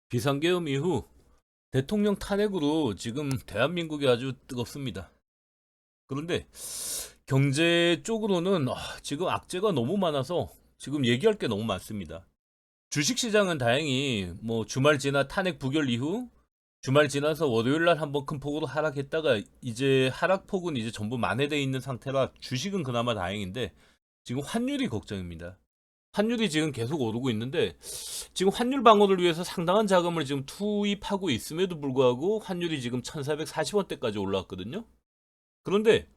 비상계엄 이후 대통령 탄핵으로 지금 대한민국이 아주 뜨겁습니다. 그런데 경제 쪽으로는 지금 악재가 너무 많아서 지금 얘기할 게 너무 많습니다. 주식시장은 다행히 뭐 주말 지나 탄핵 부결 이후 주말 지나서 월요일 날 한번 큰 폭으로 하락했다가 이제 하락폭은 이제 전부 만회돼 있는 상태라 주식은 그나마 다행인데 지금 환율이 걱정입니다. 환율이 지금 계속 오르고 있는데 지금 환율 방어를 위해서 상당한 자금을 지금 투입하고 있음에도 불구하고 환율이 지금 1440원대까지 올라왔거든요. 그런데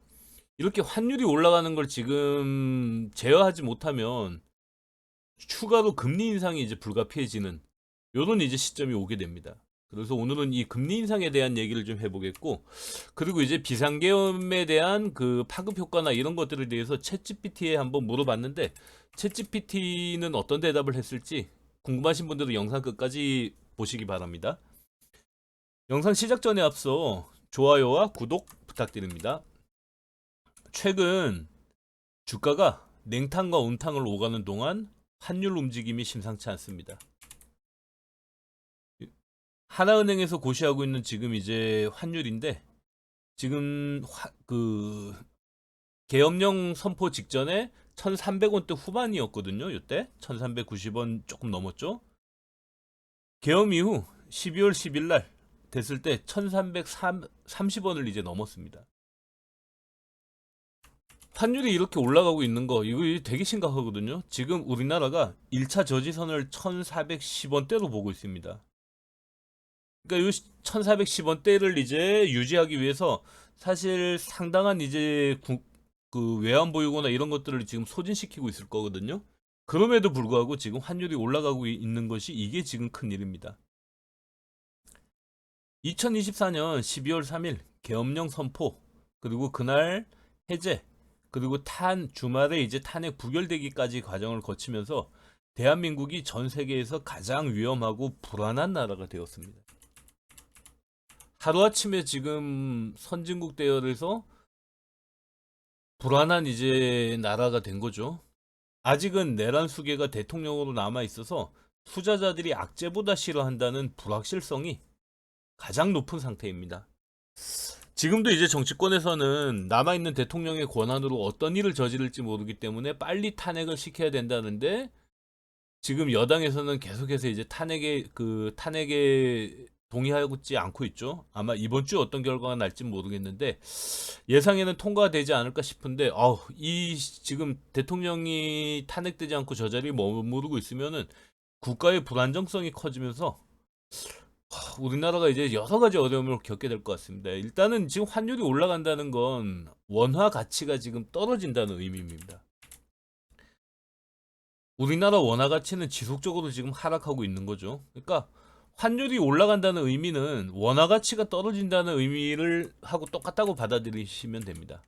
이렇게 환율이 올라가는 걸 지금 제어하지 못하면 추가로 금리 인상이 이제 불가피해지는 요런 이제 시점이 오게 됩니다. 그래서 오늘은 이 금리 인상에 대한 얘기를 좀 해보겠고, 그리고 이제 비상계엄에 대한 그 파급 효과나 이런 것들에 대해서 챗GPT에 한번 물어봤는데, 챗GPT는 어떤 대답을 했을지 궁금하신 분들은 영상 끝까지 보시기 바랍니다. 영상 시작 전에 앞서 좋아요와 구독 부탁드립니다. 최근 주가가 냉탕과 온탕을 오가는 동안 환율 움직임이 심상치 않습니다. 하나은행에서 고시하고 있는 지금 이제 환율인데 지금 그 계엄령 선포 직전에 1300원대 후반이었거든요. 이때 1390원 조금 넘었죠. 계엄 이후 12월 10일 날 됐을 때 1330원을 이제 넘었습니다. 환율이 이렇게 올라가고 있는 거 이거 되게 심각하거든요. 지금 우리나라가 1차 저지선을 1410원대로 보고 있습니다. 그러니까 요 1410원대를 이제 유지하기 위해서 사실 상당한 이제 그 외환 보유고나 이런 것들을 지금 소진시키고 있을 거거든요. 그럼에도 불구하고 지금 환율이 올라가고 있는 것이 이게 지금 큰 일입니다. 2024년 12월 3일 계엄령 선포, 그리고 그날 해제, 그리고 주말에 이제 탄핵 부결되기까지 과정을 거치면서 대한민국이 전 세계에서 가장 위험하고 불안한 나라가 되었습니다. 하루아침에 지금 선진국 대열에서 불안한 이제 나라가 된 거죠. 아직은 내란 수계가 대통령으로 남아 있어서 투자자들이 악재보다 싫어한다는 불확실성이 가장 높은 상태입니다. 지금도 이제 정치권에서는 남아있는 대통령의 권한으로 어떤 일을 저지를지 모르기 때문에 빨리 탄핵을 시켜야 된다는데, 지금 여당에서는 계속해서 이제 탄핵에 동의하지 않고 있죠. 아마 이번 주 어떤 결과가 날지 모르겠는데 예상에는 통과가 되지 않을까 싶은데, 이 지금 대통령이 탄핵되지 않고 저 자리에 머무르고 있으면은 국가의 불안정성이 커지면서 우리나라가 이제 여러 가지 어려움을 겪게 될 것 같습니다. 일단은 지금 환율이 올라간다는 건 원화 가치가 지금 떨어진다는 의미입니다. 우리나라 원화 가치는 지속적으로 지금 하락하고 있는 거죠. 그러니까 환율이 올라간다는 의미는 원화 가치가 떨어진다는 의미를 하고 똑같다고 받아들이시면 됩니다.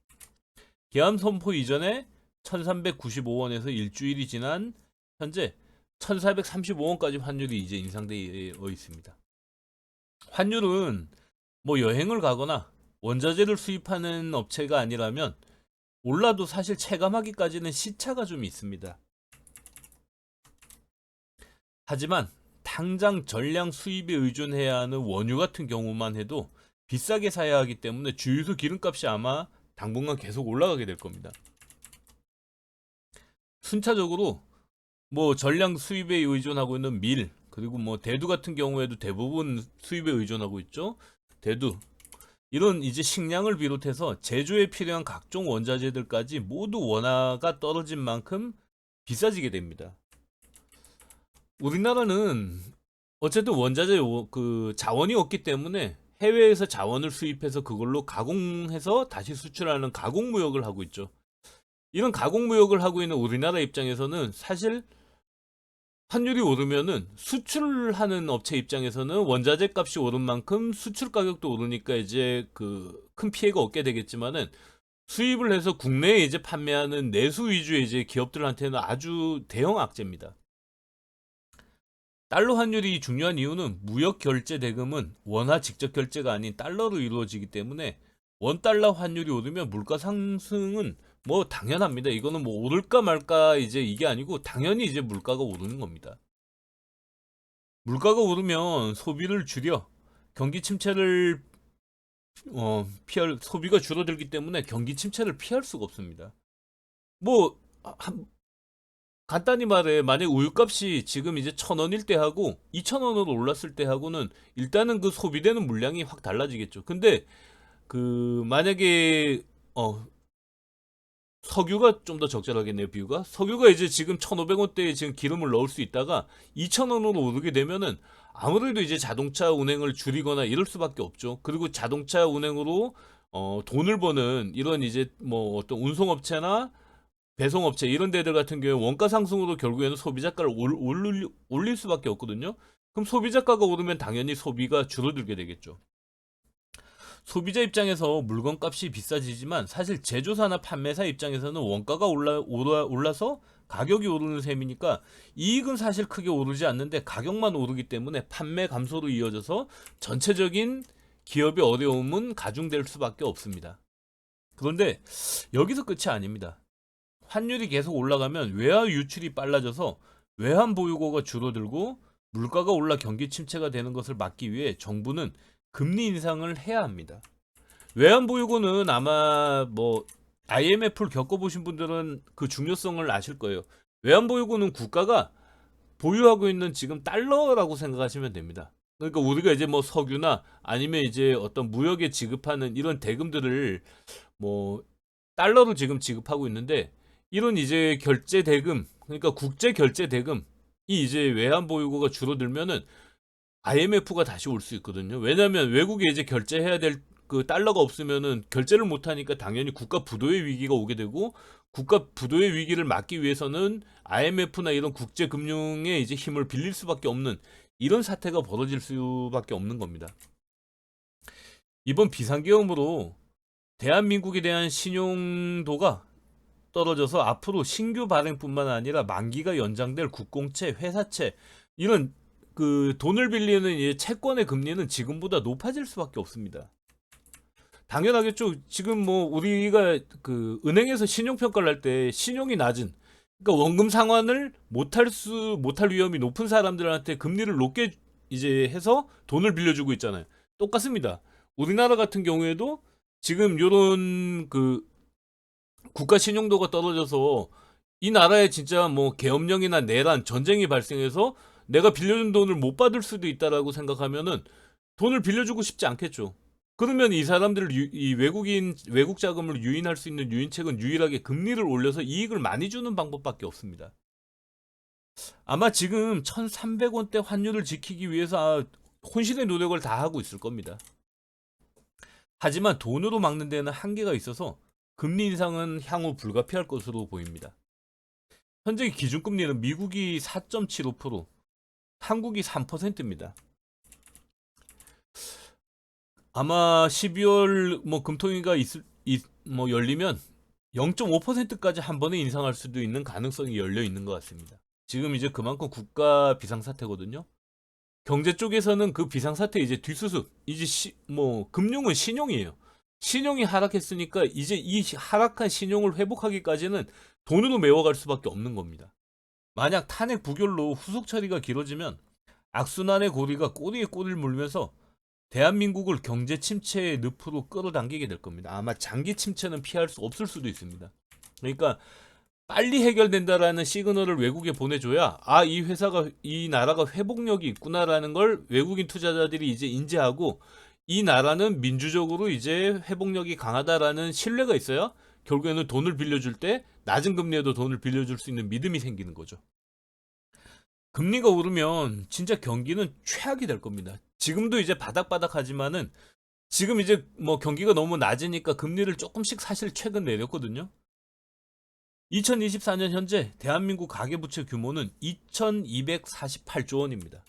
계엄 선포 이전에 1395원에서 일주일이 지난 현재 1435원까지 환율이 이제 인상되어 있습니다. 환율은 뭐 여행을 가거나 원자재를 수입하는 업체가 아니라면 올라도 사실 체감하기까지는 시차가 좀 있습니다. 하지만 당장 전량 수입에 의존해야 하는 원유 같은 경우만 해도 비싸게 사야 하기 때문에 주유소 기름값이 아마 당분간 계속 올라가게 될 겁니다. 순차적으로 뭐 전량 수입에 의존하고 있는 밀, 그리고 뭐 대두 같은 경우에도 대부분 수입에 의존하고 있죠. 대두, 이런 이제 식량을 비롯해서 제조에 필요한 각종 원자재들까지 모두 원화가 떨어진 만큼 비싸지게 됩니다. 우리나라는 어쨌든 원자재 그 자원이 없기 때문에 해외에서 자원을 수입해서 그걸로 가공해서 다시 수출하는 가공무역을 하고 있죠. 이런 가공무역을 하고 있는 우리나라 입장에서는 사실 환율이 오르면은 수출하는 업체 입장에서는 원자재 값이 오른 만큼 수출 가격도 오르니까 이제 그 큰 피해가 없게 되겠지만은, 수입을 해서 국내에 이제 판매하는 내수 위주의 이제 기업들한테는 아주 대형 악재입니다. 달러 환율이 중요한 이유는 무역 결제 대금은 원화 직접 결제가 아닌 달러로 이루어지기 때문에 원달러 환율이 오르면 물가 상승은 뭐 당연합니다. 이거는 뭐 오를까 말까 이제 이게 아니고 당연히 이제 물가가 오르는 겁니다. 물가가 오르면 소비를 줄여 경기 침체를 피할 소비가 줄어들기 때문에 경기 침체를 피할 수가 없습니다. 뭐 간단히 말해 만약 우유값이 지금 이제 1,000원일 때 하고 2,000원으로 올랐을 때 하고는 일단은 그 소비되는 물량이 확 달라지겠죠. 근데 그 만약에 석유가 좀 더 적절하겠네요, 비유가. 석유가 이제 지금 1,500원대에 지금 기름을 넣을 수 있다가 2,000원으로 오르게 되면은 아무래도 이제 자동차 운행을 줄이거나 이럴 수밖에 없죠. 그리고 자동차 운행으로 돈을 버는 이런 이제 뭐 어떤 운송업체나 배송업체 이런 데들 같은 경우에 원가 상승으로 결국에는 소비자가를 올릴 수밖에 없거든요. 그럼 소비자가가 오르면 당연히 소비가 줄어들게 되겠죠. 소비자 입장에서 물건값이 비싸지지만 사실 제조사나 판매사 입장에서는 원가가 올라서 가격이 오르는 셈이니까 이익은 사실 크게 오르지 않는데 가격만 오르기 때문에 판매 감소로 이어져서 전체적인 기업의 어려움은 가중될 수밖에 없습니다. 그런데 여기서 끝이 아닙니다. 환율이 계속 올라가면 외화 유출이 빨라져서 외환 보유고가 줄어들고 물가가 올라 경기 침체가 되는 것을 막기 위해 정부는 금리 인상을 해야 합니다. 외환 보유고는 아마 뭐 IMF를 겪어보신 분들은 그 중요성을 아실 거예요. 외환 보유고는 국가가 보유하고 있는 지금 달러라고 생각하시면 됩니다. 그러니까 우리가 이제 뭐 석유나 아니면 이제 어떤 무역에 지급하는 이런 대금들을 뭐 달러로 지금 지급하고 있는데 이런 이제 결제 대금 그러니까 국제 결제 대금이 이제 외환 보유고가 줄어들면은 IMF가 다시 올 수 있거든요. 왜냐하면 외국에 이제 결제해야 될 그 달러가 없으면은 결제를 못 하니까 당연히 국가 부도의 위기가 오게 되고 국가 부도의 위기를 막기 위해서는 IMF나 이런 국제 금융의 이제 힘을 빌릴 수밖에 없는 이런 사태가 벌어질 수밖에 없는 겁니다. 이번 비상계엄으로 대한민국에 대한 신용도가 떨어져서 앞으로 신규 발행뿐만 아니라 만기가 연장될 국공채, 회사채 이런 그 돈을 빌리는 이 채권의 금리는 지금보다 높아질 수밖에 없습니다. 당연하겠죠. 지금 뭐 우리가 그 은행에서 신용 평가를 할 때 신용이 낮은 그러니까 원금 상환을 못할 위험이 높은 사람들한테 금리를 높게 이제 해서 돈을 빌려주고 있잖아요. 똑같습니다. 우리나라 같은 경우에도 지금 요런 그 국가 신용도가 떨어져서 이 나라에 진짜 뭐 계엄령이나 내란, 전쟁이 발생해서 내가 빌려준 돈을 못 받을 수도 있다라고 생각하면은 돈을 빌려주고 싶지 않겠죠. 그러면 이 사람들 이 외국 자금을 유인할 수 있는 유인책은 유일하게 금리를 올려서 이익을 많이 주는 방법밖에 없습니다. 아마 지금 1,300원대 환율을 지키기 위해서 혼신의 노력을 다 하고 있을 겁니다. 하지만 돈으로 막는 데는 한계가 있어서 금리 인상은 향후 불가피할 것으로 보입니다. 현재 기준금리는 미국이 4.75%, 한국이 3%입니다. 아마 12월 뭐 금통위가 뭐 열리면 0.5%까지 한 번에 인상할 수도 있는 가능성이 열려 있는 것 같습니다. 지금 이제 그만큼 국가 비상사태거든요. 경제 쪽에서는 그 비상사태 이제 뒷수습, 이제 뭐 금융은 신용이에요. 신용이 하락했으니까 이제 이 하락한 신용을 회복하기까지는 돈으로 메워갈 수밖에 없는 겁니다. 만약 탄핵 부결로 후속 처리가 길어지면 악순환의 고리가 꼬리에 꼬리를 물면서 대한민국을 경제 침체의 늪으로 끌어당기게 될 겁니다. 아마 장기 침체는 피할 수 없을 수도 있습니다. 그러니까 빨리 해결된다라는 시그널을 외국에 보내줘야 이 나라가 회복력이 있구나라는 걸 외국인 투자자들이 이제 인지하고 이 나라는 민주적으로 이제 회복력이 강하다라는 신뢰가 있어야 결국에는 돈을 빌려줄 때 낮은 금리에도 돈을 빌려줄 수 있는 믿음이 생기는 거죠. 금리가 오르면 진짜 경기는 최악이 될 겁니다. 지금도 이제 바닥바닥하지만은 지금 이제 뭐 경기가 너무 낮으니까 금리를 조금씩 사실 최근 내렸거든요. 2024년 현재 대한민국 가계부채 규모는 2,248조 원입니다.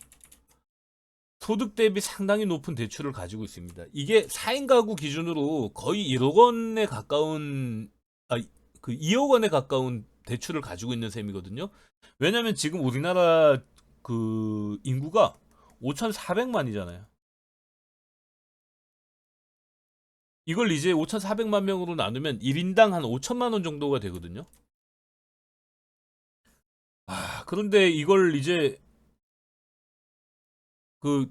소득 대비 상당히 높은 대출을 가지고 있습니다. 이게 4인 가구 기준으로 거의 1억 원에 가까운 그 2억 원에 가까운 대출을 가지고 있는 셈이거든요. 왜냐면 지금 우리나라 그 인구가 5,400만이잖아요. 이걸 이제 5,400만 명으로 나누면 1인당 한 5천만 원 정도가 되거든요. 그런데 이걸 이제 그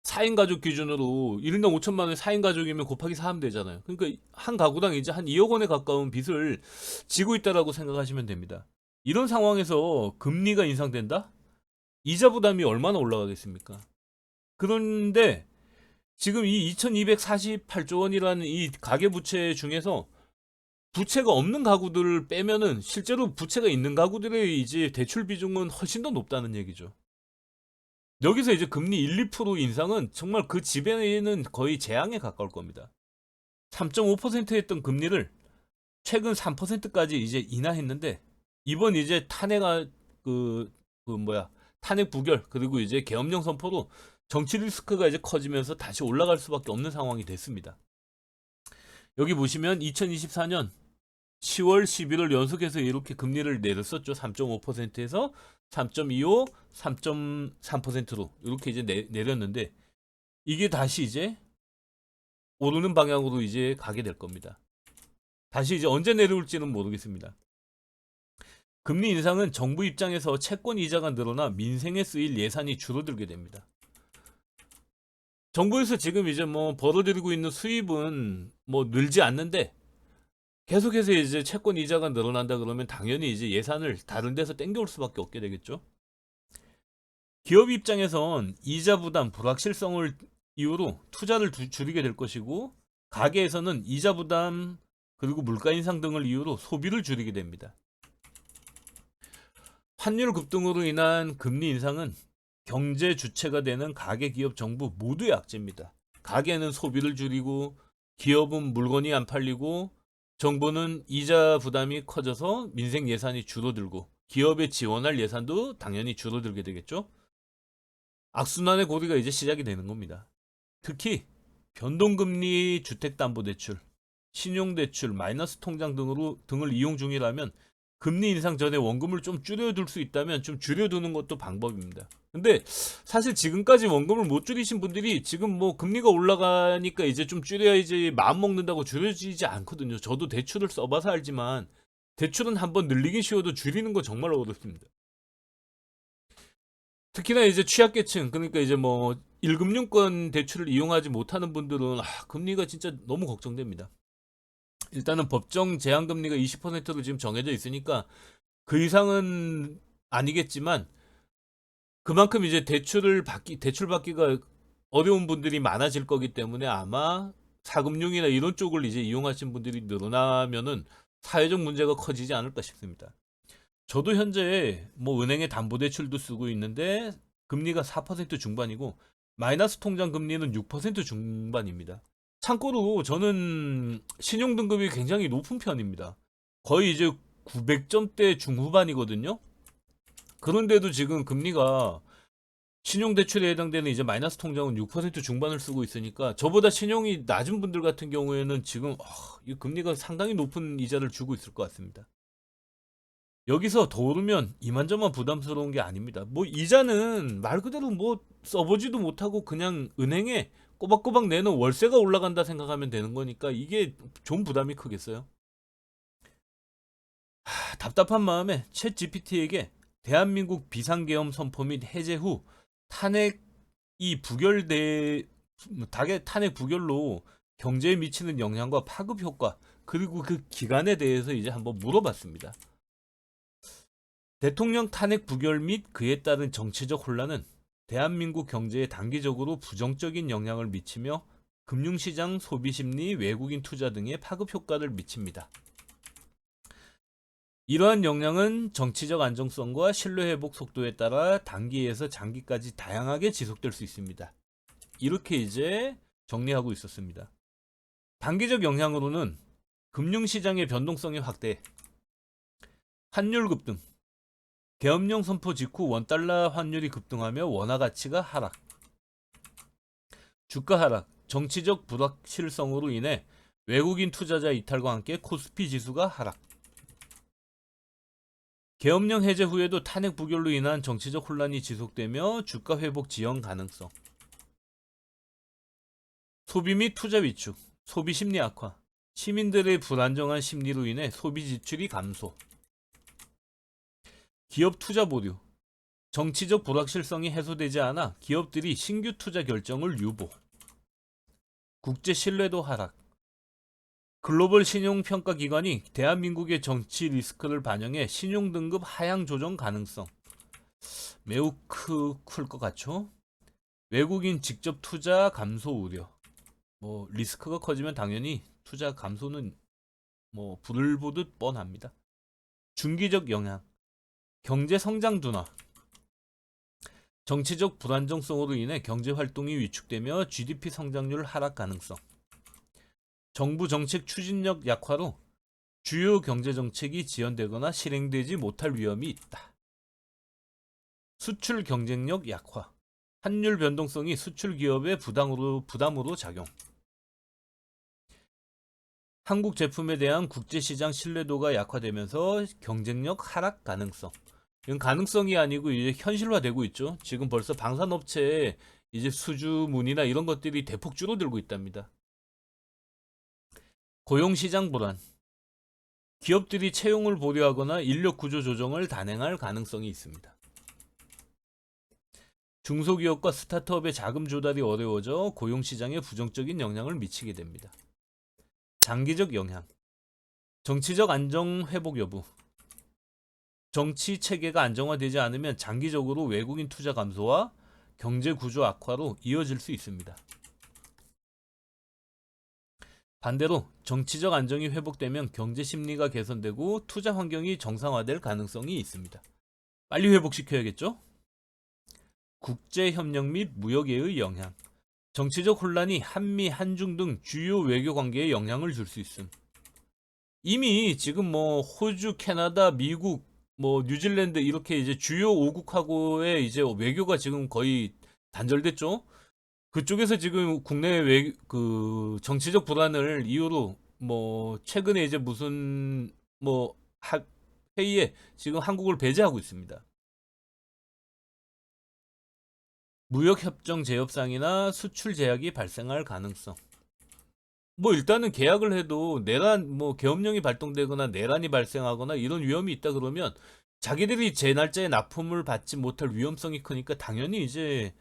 4인 가족 기준으로 1인당 5천만 원 4인 가족이면 곱하기 4 하면 되잖아요. 그러니까 한 가구당 이제 한 2억 원에 가까운 빚을 지고 있다라고 생각하시면 됩니다. 이런 상황에서 금리가 인상된다? 이자 부담이 얼마나 올라가겠습니까? 그런데 지금 이 2248조 원이라는 이 가계부채 중에서 부채가 없는 가구들을 빼면은 실제로 부채가 있는 가구들의 이제 대출 비중은 훨씬 더 높다는 얘기죠. 여기서 이제 금리 1, 2% 인상은 정말 그 지배는 거의 재앙에 가까울 겁니다. 3.5% 했던 금리를 최근 3%까지 이제 인하했는데 이번 이제 그, 탄핵 부결 그리고 이제 계엄령 선포로 정치 리스크가 이제 커지면서 다시 올라갈 수밖에 없는 상황이 됐습니다. 여기 보시면 2024년 10월, 11월 연속해서 이렇게 금리를 내렸었죠. 3.5%에서 3.25, 3.3%로 이렇게 이제 내렸는데 이게 다시 이제 오르는 방향으로 이제 가게 될 겁니다. 다시 이제 언제 내려올지는 모르겠습니다. 금리 인상은 정부 입장에서 채권 이자가 늘어나 민생에 쓰일 예산이 줄어들게 됩니다. 정부에서 지금 이제 뭐 벌어들이고 있는 수입은 뭐 늘지 않는데 계속해서 이제 채권 이자가 늘어난다 그러면 당연히 이제 예산을 다른 데서 땡겨올 수밖에 없게 되겠죠. 기업 입장에선 이자 부담, 불확실성을 이유로 투자를 줄이게 될 것이고 가게에서는 이자 부담 그리고 물가 인상 등을 이유로 소비를 줄이게 됩니다. 환율 급등으로 인한 금리 인상은 경제 주체가 되는 가계, 기업, 정부 모두의 악재입니다. 가게는 소비를 줄이고 기업은 물건이 안 팔리고 정부는 이자 부담이 커져서 민생 예산이 줄어들고 기업에 지원할 예산도 당연히 줄어들게 되겠죠. 악순환의 고리가 이제 시작이 되는 겁니다. 특히 변동금리 주택담보대출, 신용대출, 마이너스 통장 등을 이용 중이라면 금리 인상 전에 원금을 좀 줄여둘 수 있다면 좀 줄여두는 것도 방법입니다. 근데 사실 지금까지 원금을 못 줄이신 분들이 지금 뭐 금리가 올라가니까 이제 좀 줄여야지 마음 먹는다고 줄여지지 않거든요. 저도 대출을 써봐서 알지만 대출은 한번 늘리긴 쉬워도 줄이는 거 정말 어렵습니다. 특히나 이제 취약계층 그러니까 이제 뭐 1금융권 대출을 이용하지 못하는 분들은 금리가 진짜 너무 걱정됩니다. 일단은 법정 제한금리가 20%로 지금 정해져 있으니까 그 이상은 아니겠지만 그만큼 이제 대출 받기가 어려운 분들이 많아질 거기 때문에 아마 사금융이나 이런 쪽을 이제 이용하신 분들이 늘어나면은 사회적 문제가 커지지 않을까 싶습니다. 저도 현재 뭐 은행에 담보대출도 쓰고 있는데 금리가 4% 중반이고 마이너스 통장 금리는 6% 중반입니다. 참고로 저는 신용등급이 굉장히 높은 편입니다. 거의 이제 900점대 중후반이거든요. 그런데도 지금 금리가 신용대출에 해당되는 이제 마이너스 통장은 6% 중반을 쓰고 있으니까 저보다 신용이 낮은 분들 같은 경우에는 지금 이 금리가 상당히 높은 이자를 주고 있을 것 같습니다. 여기서 더 오르면 이만저만 부담스러운 게 아닙니다. 뭐 이자는 말 그대로 뭐 써보지도 못하고 그냥 은행에 꼬박꼬박 내는 월세가 올라간다 생각하면 되는 거니까 이게 좀 부담이 크겠어요. 답답한 마음에 챗 GPT에게 대한민국 비상계엄 선포 및 해제 후 탄핵이 탄핵 부결로 경제에 미치는 영향과 파급 효과 그리고 그 기간에 대해서 이제 한번 물어봤습니다. 대통령 탄핵 부결 및 그에 따른 정치적 혼란은 대한민국 경제에 단기적으로 부정적인 영향을 미치며 금융시장, 소비심리, 외국인 투자 등에 파급 효과를 미칩니다. 이러한 영향은 정치적 안정성과 신뢰회복 속도에 따라 단기에서 장기까지 다양하게 지속될 수 있습니다. 이렇게 이제 정리하고 있었습니다. 단기적 영향으로는 금융시장의 변동성이 확대, 환율 급등, 계엄령 선포 직후 원달러 환율이 급등하며 원화 가치가 하락, 주가 하락, 정치적 불확실성으로 인해 외국인 투자자 이탈과 함께 코스피 지수가 하락, 계엄령 해제 후에도 탄핵 부결로 인한 정치적 혼란이 지속되며 주가 회복 지연 가능성, 소비 및 투자 위축, 소비 심리 악화, 시민들의 불안정한 심리로 인해 소비 지출이 감소, 기업 투자 보류, 정치적 불확실성이 해소되지 않아 기업들이 신규 투자 결정을 유보. 국제 신뢰도 하락. 글로벌 신용평가기관이 대한민국의 정치 리스크를 반영해 신용등급 하향 조정 가능성. 매우 클 것 같죠? 외국인 직접 투자 감소 우려. 뭐 리스크가 커지면 당연히 투자 감소는 뭐 불을 보듯 뻔합니다. 중기적 영향. 경제 성장 둔화. 정치적 불안정성으로 인해 경제 활동이 위축되며 GDP 성장률 하락 가능성. 정부 정책 추진력 약화로 주요 경제 정책이 지연되거나 실행되지 못할 위험이 있다. 수출 경쟁력 약화. 환율 변동성이 수출 기업의 부담으로 작용. 한국 제품에 대한 국제시장 신뢰도가 약화되면서 경쟁력 하락 가능성. 이건 가능성이 아니고 이제 현실화되고 있죠. 지금 벌써 방산업체에 이제 수주문이나 이런 것들이 대폭 줄어들고 있답니다. 고용시장 불안. 기업들이 채용을 보류하거나 인력 구조 조정을 단행할 가능성이 있습니다. 중소기업과 스타트업의 자금 조달이 어려워져 고용시장에 부정적인 영향을 미치게 됩니다. 장기적 영향. 정치적 안정 회복 여부. 정치 체계가 안정화되지 않으면 장기적으로 외국인 투자 감소와 경제 구조 악화로 이어질 수 있습니다. 반대로 정치적 안정이 회복되면 경제 심리가 개선되고 투자 환경이 정상화될 가능성이 있습니다. 빨리 회복시켜야겠죠? 국제 협력 및 무역에의 영향. 정치적 혼란이 한미, 한중 등 주요 외교 관계에 영향을 줄 수 있음. 이미 지금 뭐 호주, 캐나다, 미국, 뭐 뉴질랜드 이렇게 이제 주요 5국하고의 이제 외교가 지금 거의 단절됐죠. 그쪽에서 지금 국내 그 정치적 불안을 이유로 뭐 최근에 이제 무슨 뭐 회의에 지금 한국을 배제하고 있습니다. 무역협정 재협상이나 수출 제약이 발생할 가능성. 뭐 일단은 계약을 해도 내란 뭐 계엄령이 발동되거나 내란이 발생하거나 이런 위험이 있다 그러면 자기들이 제 날짜에 납품을 받지 못할 위험성이 크니까 당연히 이제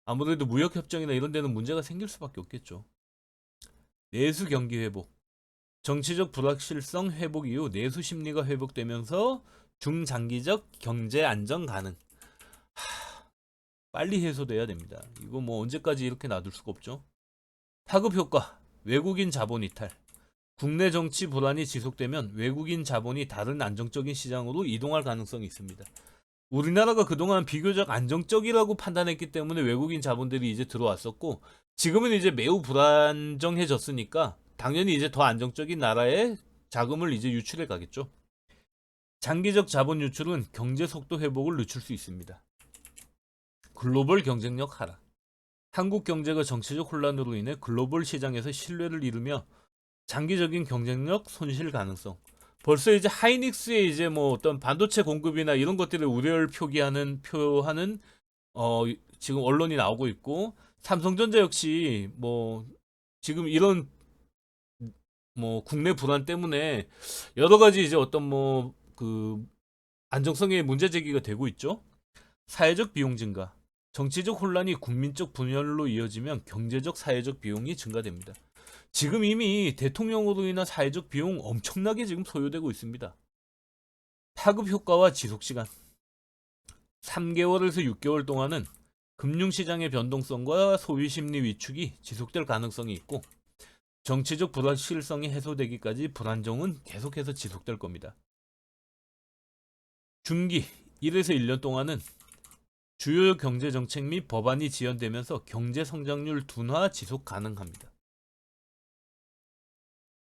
아무래도 무역협정이나 이런 데는 문제가 생길 수밖에 없겠죠. 내수 경기 회복. 정치적 불확실성 회복 이후 내수 심리가 회복되면서 중장기적 경제 안정 가능. 빨리 해소돼야 됩니다. 이거 뭐 언제까지 이렇게 놔둘 수가 없죠. 파급 효과. 외국인 자본 이탈. 국내 정치 불안이 지속되면 외국인 자본이 다른 안정적인 시장으로 이동할 가능성이 있습니다. 우리나라가 그동안 비교적 안정적이라고 판단했기 때문에 외국인 자본들이 이제 들어왔었고 지금은 이제 매우 불안정해졌으니까 당연히 이제 더 안정적인 나라에 자금을 이제 유출해 가겠죠. 장기적 자본 유출은 경제 속도 회복을 늦출 수 있습니다. 글로벌 경쟁력 하락. 한국 경제가 정치적 혼란으로 인해 글로벌 시장에서 신뢰를 잃으며 장기적인 경쟁력 손실 가능성. 벌써 이제 하이닉스의 이제 뭐 어떤 반도체 공급이나 이런 것들을 우려를 표하는 지금 언론이 나오고 있고 삼성전자 역시 뭐 지금 이런 뭐 국내 불안 때문에 여러 가지 이제 어떤 뭐 그 안정성의 문제 제기가 되고 있죠. 사회적 비용 증가. 정치적 혼란이 국민적 분열로 이어지면 경제적 사회적 비용이 증가됩니다. 지금 이미 대통령으로 인한 사회적 비용 엄청나게 지금 소요되고 있습니다. 파급 효과와 지속 시간. 3개월에서 6개월 동안은 금융시장의 변동성과 소비 심리 위축이 지속될 가능성이 있고 정치적 불확실성이 해소되기까지 불안정은 계속해서 지속될 겁니다. 중기 1에서 1년 동안은 주요 경제 정책 및 법안이 지연되면서 경제 성장률 둔화 지속 가능합니다.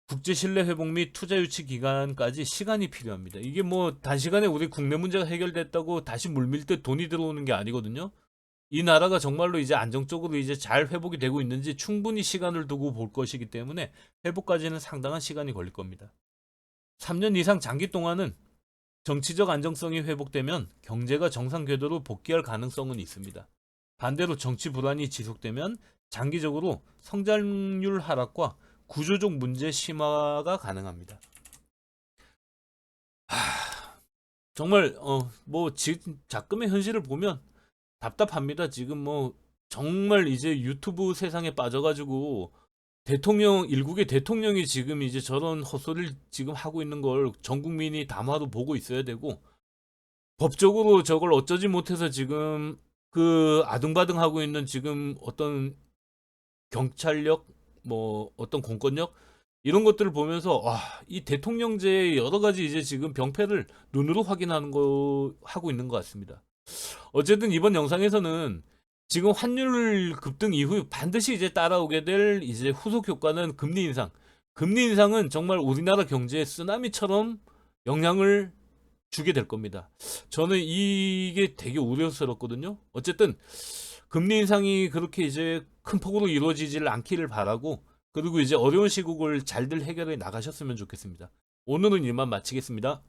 국제 신뢰 회복 및 투자 유치 기간까지 시간이 필요합니다. 이게 뭐 단시간에 우리 국내 문제가 해결됐다고 다시 물밀 때 돈이 들어오는 게 아니거든요. 이 나라가 정말로 이제 안정적으로 이제 잘 회복이 되고 있는지 충분히 시간을 두고 볼 것이기 때문에 회복까지는 상당한 시간이 걸릴 겁니다. 3년 이상 장기 동안은 정치적 안정성이 회복되면 경제가 정상 궤도로 복귀할 가능성은 있습니다. 반대로 정치 불안이 지속되면 장기적으로 성장률 하락과 구조적 문제 심화가 가능합니다. 정말 뭐 지금 작금의 현실을 보면 답답합니다. 지금 뭐 정말 이제 유튜브 세상에 빠져가지고 대통령 일국의 대통령이 지금 이제 저런 헛소리를 지금 하고 있는 걸 전 국민이 담화로 보고 있어야 되고 법적으로 저걸 어쩌지 못해서 지금 그 아등바등하고 있는 지금 어떤 경찰력 뭐 어떤 공권력 이런 것들을 보면서 와, 이 대통령제의 여러 가지 이제 지금 병폐를 눈으로 확인하는 거 하고 있는 것 같습니다. 어쨌든 이번 영상에서는 지금 환율 급등 이후 반드시 이제 따라오게 될 이제 후속 효과는 금리 인상. 금리 인상은 정말 우리나라 경제에 쓰나미처럼 영향을 주게 될 겁니다. 저는 이게 되게 우려스럽거든요. 어쨌든 금리 인상이 그렇게 이제 큰 폭으로 이루어지질 않기를 바라고 그리고 이제 어려운 시국을 잘들 해결해 나가셨으면 좋겠습니다. 오늘은 이만 마치겠습니다.